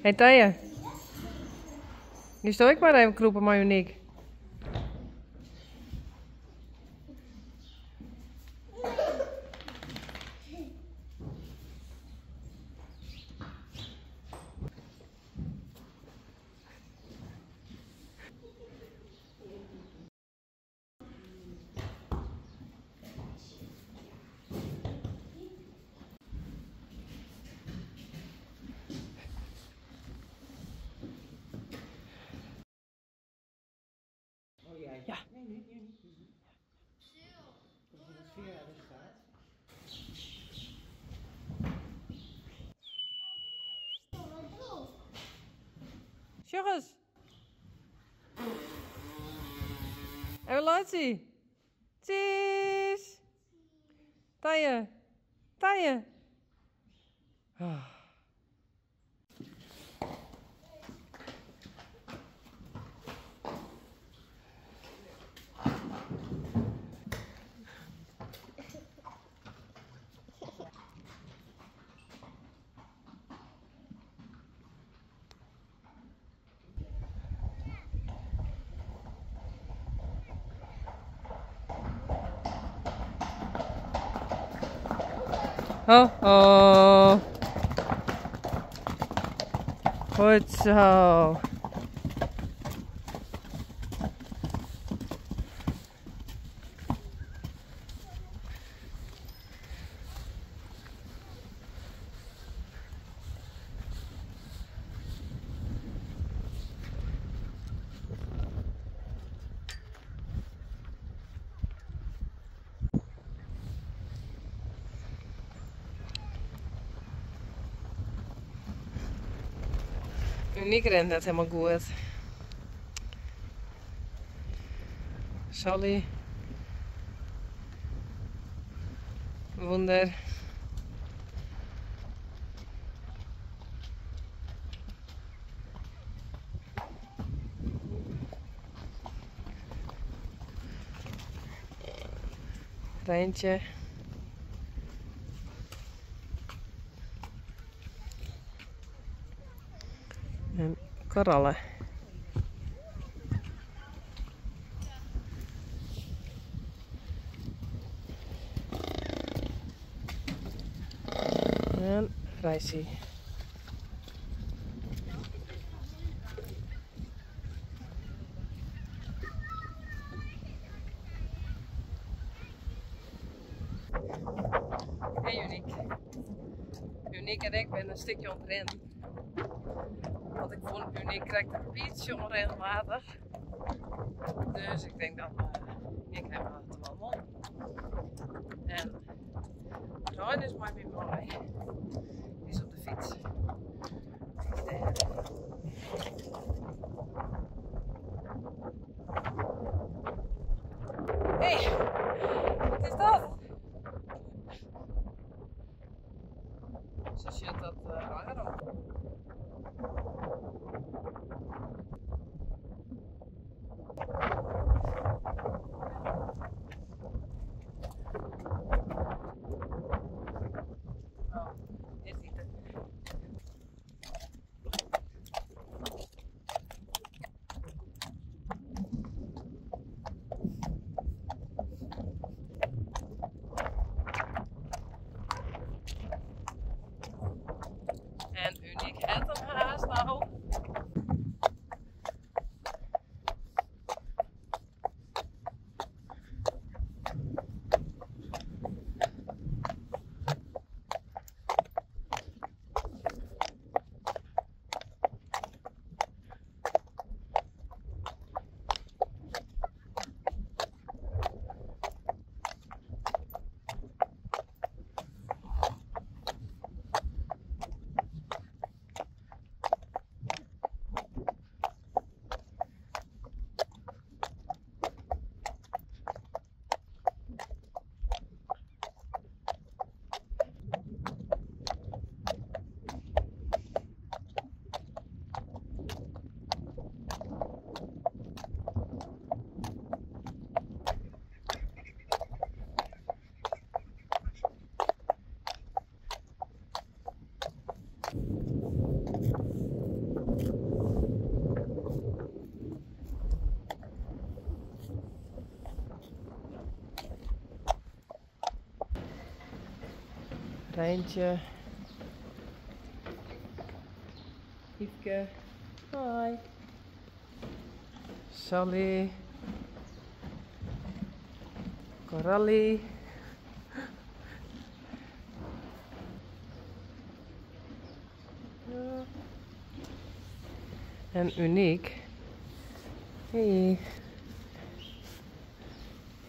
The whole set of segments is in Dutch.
Hey Tanja. Nu sta ik maar even kroepen met Uniek. Ja. Sjoggens. Even laten zien. Cheese. Tanja. Tanja. Oh. Ho, ho. Goed zo. Uniek rent net helemaal goed. Sally. Wunder. Treintje. En korallen. En rijssie. Hey Uniek. Uniek en ik ben een stukje ontrend. Want ik vond Uniek krijgt een beetje onregelmatig. Dus ik denk dat ik heb het wel mond. En Ryan is maar weer mooi. Die is op de fiets. Hey, wat is dat? Zo zit dat langer op. Rijntje. Yveske. Hi. Sally. Corallie. Ja. En Uniek. Hey.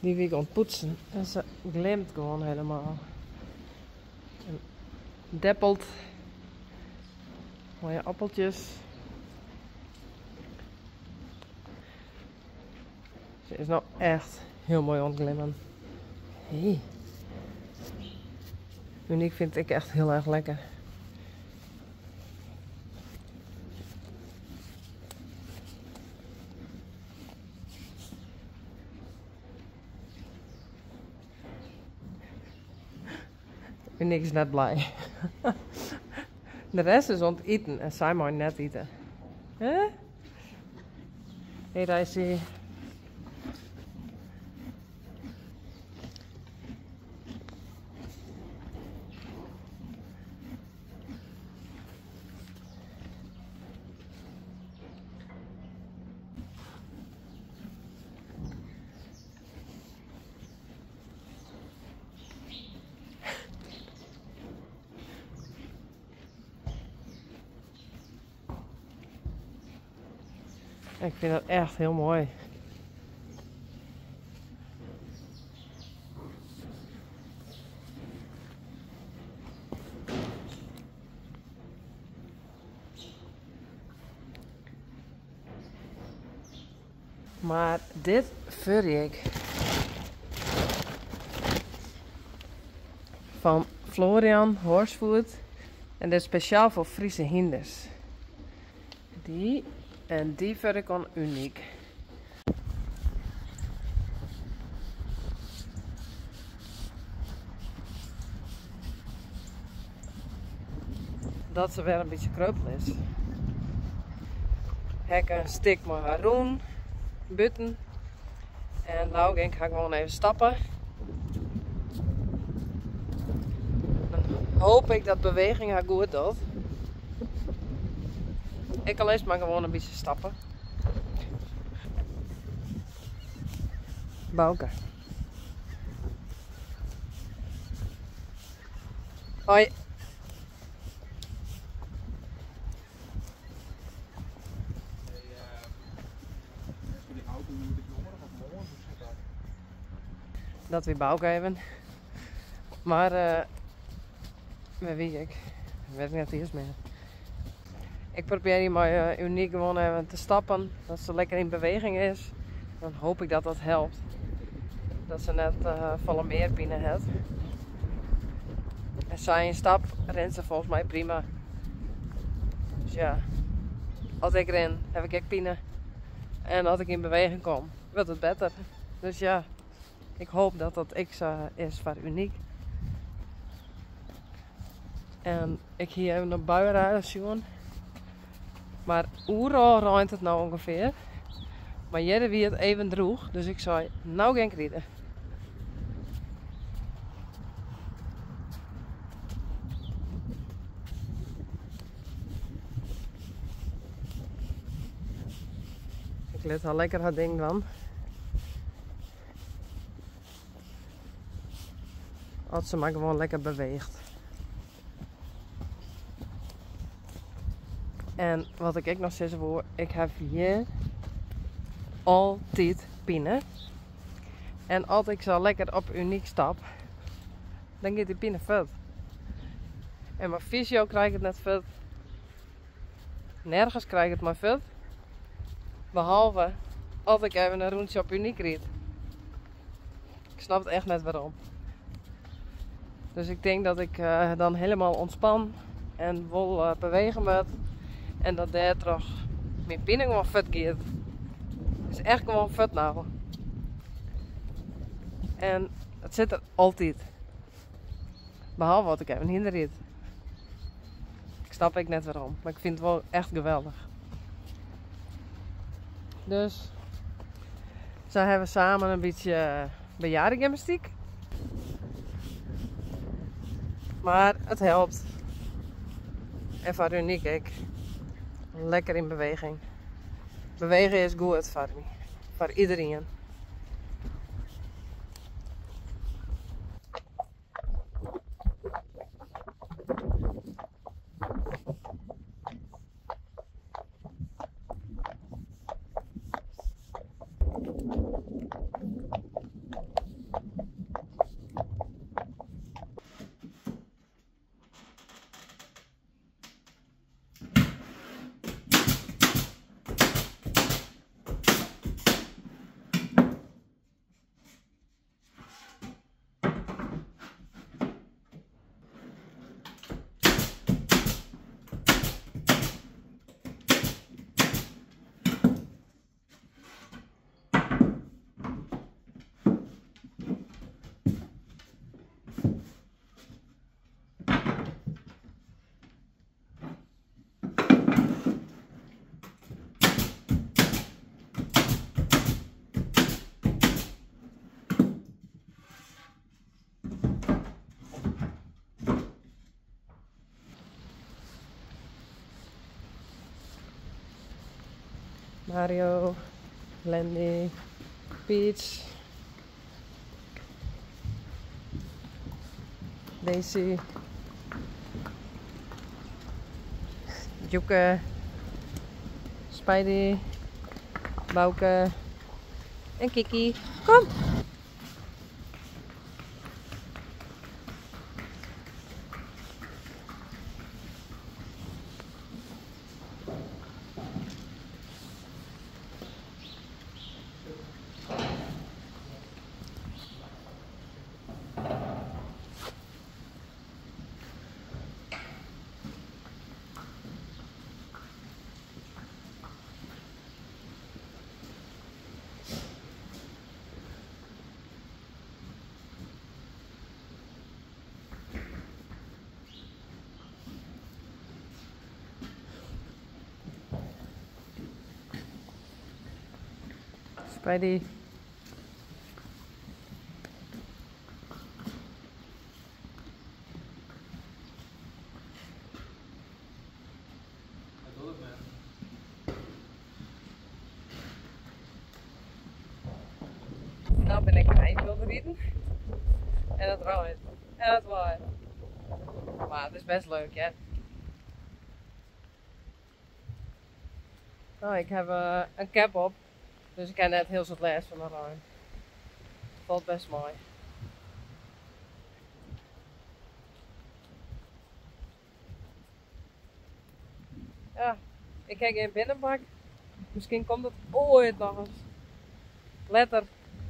Die week ontpoetsen. En ze glimt gewoon helemaal. En deppelt. Mooie appeltjes. Ze is nou echt heel mooi ontglimmen. Hey. Uniek vind ik echt heel erg lekker. Uniek is net blij. De rest is onteten en zij mag net eten. Hè? Hey Daisy. Ik vind dat echt heel mooi. Maar dit furrik van Florian Horsefood en dit is speciaal voor Friese hinders. Die en die furrik van Uniek. Dat ze weer een beetje kreupel is. Hekken stik maar haroen, butten. En nou denk ik ga gewoon even stappen. Dan hoop ik dat beweging haar goed doet. Ik al eens maar gewoon een beetje stappen. Bouke. Hoi. Dat weer Bouke even. Maar waar weet ik? Weet net eerst meer. Ik probeer hier maar Uniek gewoon even te stappen. Dat ze lekker in beweging is. Dan hoop ik dat dat helpt. Dat ze net volle meer binnen heeft. En zij in stap rent ze volgens mij prima. Dus ja. Als ik ren heb ik ook pinnen. En als ik in beweging kom wordt het beter. Dus ja. Ik hoop dat dat extra is voor Uniek. En ik hier even een buienrijden zien. Maar hoe ruimt het nou ongeveer? Maar jij wie het even droeg, dus ik zei, nou geen krieden. Ik let al lekker haar ding van. Als ze maar gewoon lekker beweegt. En wat ik nog steeds voor, ik heb hier altijd pinnen. En als ik zo lekker op Uniek stap, dan gaat die pinnen vet. En mijn fysio krijgt het net vet. Nergens krijg ik het maar vet. Behalve als ik even een rondje op Uniek rijd. Ik snap het echt net waarom. Dus ik denk dat ik dan helemaal ontspan en wil bewegen moet. En dat daar toch mijn pinnen gewoon vet gaat. Het is echt gewoon vet nou. En het zit er altijd. Behalve wat ik even hinderrit. Ik snap ik net waarom. Maar ik vind het wel echt geweldig. Dus. Zo hebben we samen een beetje bejaardengymnastiek. Maar het helpt. En voor Uniek ook. Lekker in beweging. Bewegen is goed voor me. Voor iedereen. Mario, Landy, Peach, Daisy, Joeke, Spidey, Bouke en Kiki. Kom! Spidey. Nou ben ik eind wilde rieden. En het waait. En het waait. Maar het is best leuk, hè? Nou, ik heb een cap op. Dus ik heb net heel soort les van de ruim. Valt best mooi. Ja, ik kijk in een binnenbak. Misschien komt het ooit nog eens. Letter,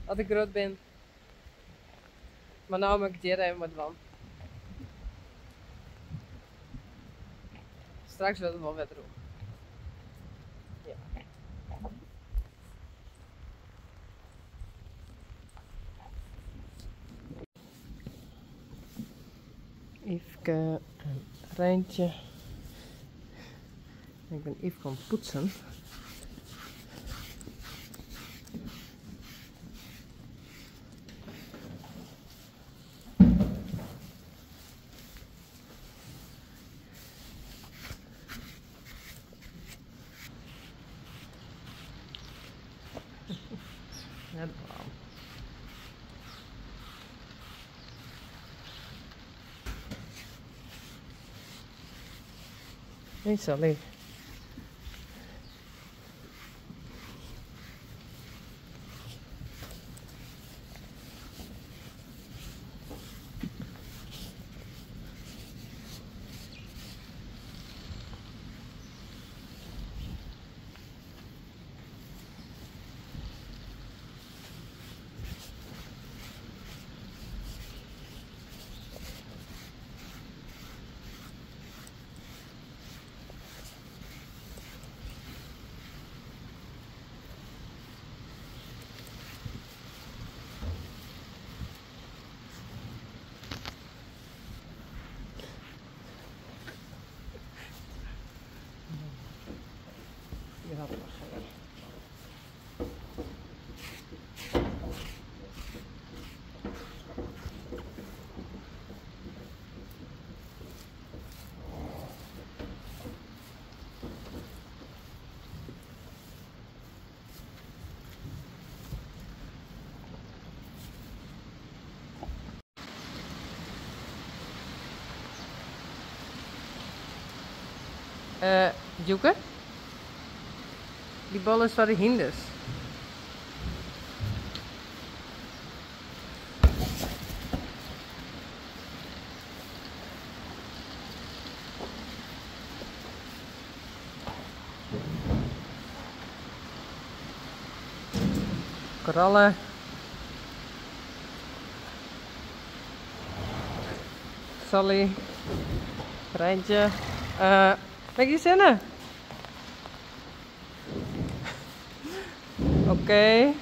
als ik groot ben. Maar nou moet ik het hier even met van. Straks wordt het wel weer droog. Ja. Even een Rijntje. Ik ben even gaan poetsen. Net warm. Niet zo lief. Joeke? Die bal is van de hinders. Korallen. Sally. Rijntje. Kijk die zinnen. Oké.